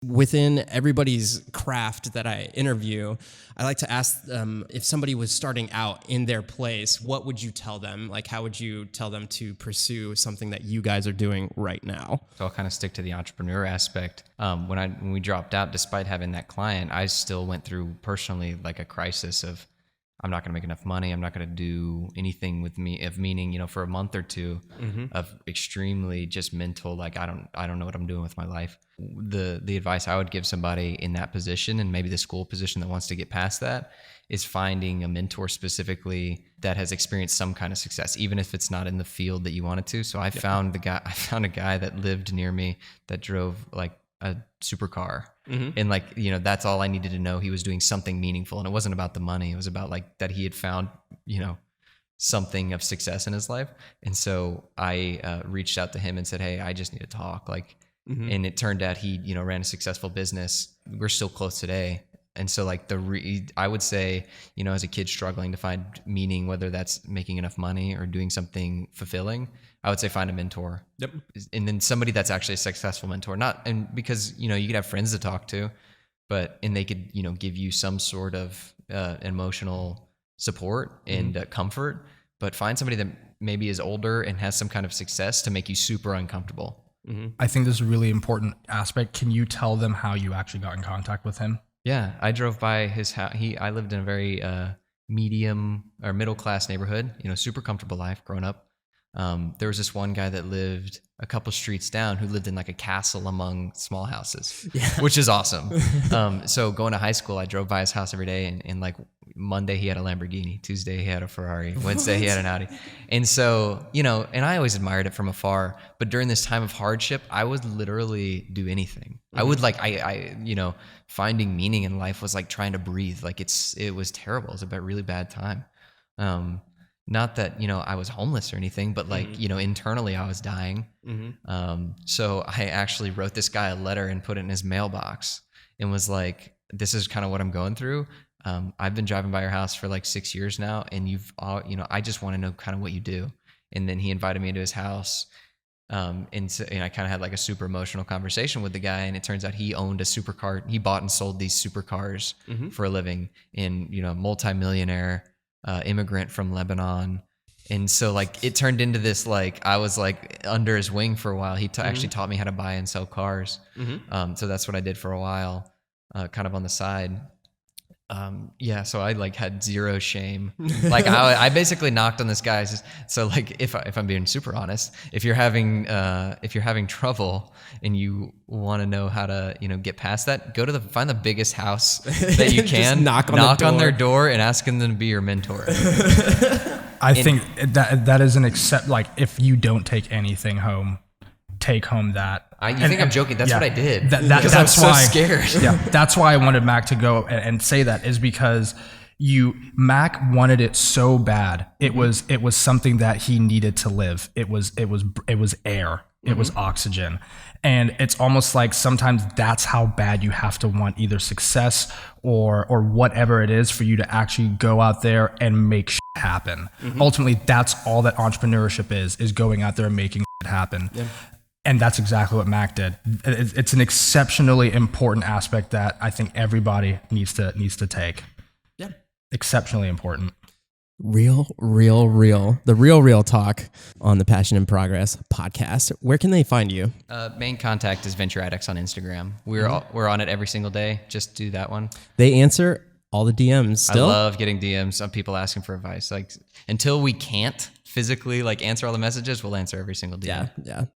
Within everybody's craft that I interview, I like to ask them if somebody was starting out in their place, what would you tell them? Like, how would you tell them to pursue something that you guys are doing right now? So I'll kind of stick to the entrepreneur aspect. When we dropped out, despite having that client, I still went through personally like a crisis of, I'm not going to make enough money. I'm not going to do anything with me of meaning, for a month or two of extremely just mental, like, I don't know what I'm doing with my life. The advice I would give somebody in that position, and maybe the school position that wants to get past that, is finding a mentor specifically that has experienced some kind of success, even if it's not in the field that you wanted to. So I found a guy that lived near me that drove like a supercar. And like, that's all I needed to know. He was doing something meaningful, and it wasn't about the money. It was about like that he had found, something of success in his life. And so I reached out to him and said, hey, I just need to talk. Like, and it turned out he, ran a successful business. We're still close today. And so like I would say, as a kid struggling to find meaning, whether that's making enough money or doing something fulfilling, I would say find a mentor. Yep. And then somebody that's actually a successful mentor, because, you could have friends to talk to, and they could, give you some sort of emotional support and comfort, but find somebody that maybe is older and has some kind of success to make you super uncomfortable. I think this is a really important aspect. Can you tell them how you actually got in contact with him? Yeah, I drove by his house. I lived in a very medium or middle class neighborhood, super comfortable life growing up. There was this one guy that lived a couple streets down who lived in like a castle among small houses, which is awesome. So going to high school, I drove by his house every day, and like Monday he had a Lamborghini, Tuesday he had a Ferrari, Wednesday he had an Audi. And so, and I always admired it from afar, but during this time of hardship, I would literally do anything. I would finding meaning in life was like trying to breathe. Like it was terrible. It was a really bad time. Not that, I was homeless or anything, but like, internally I was dying. So I actually wrote this guy a letter and put it in his mailbox and was like, this is kind of what I'm going through. I've been driving by your house for like 6 years now, and I just want to know kind of what you do. And then he invited me into his house. And I kind of had like a super emotional conversation with the guy, and it turns out he owned a supercar. He bought and sold these supercars for a living, and, multimillionaire, immigrant from Lebanon. And so like it turned into this, like I was like under his wing for a while. He actually taught me how to buy and sell cars. So that's what I did for a while, kind of on the side. So I like had zero shame. Like I basically knocked on this guy's. So like if I'm being super honest, if you're having trouble and you want to know how to get past that, find the biggest house that you can, knock on their door and ask them to be your mentor. I think that is like if you don't take anything home, take home that. You think I'm joking? That's what I did. Because I'm so scared. That's why I wanted Mac to go and say that, is because Mac wanted it so bad. It was something that he needed to live. It was air. It was oxygen. And it's almost like sometimes that's how bad you have to want either success or whatever it is for you to actually go out there and make shit happen. Ultimately, that's all that entrepreneurship is going out there and making shit happen. Yeah. And that's exactly what Mac did. It's an exceptionally important aspect that I think everybody needs to take. Yeah. Exceptionally important. Real. The real talk on the Passion in Progress podcast. Where can they find you? Main contact is Venture Addicts on Instagram. We're on it every single day. Just do that one. They answer all the DMs still? I love getting DMs of people asking for advice. Like until we can't physically like answer all the messages, we'll answer every single DM. Yeah.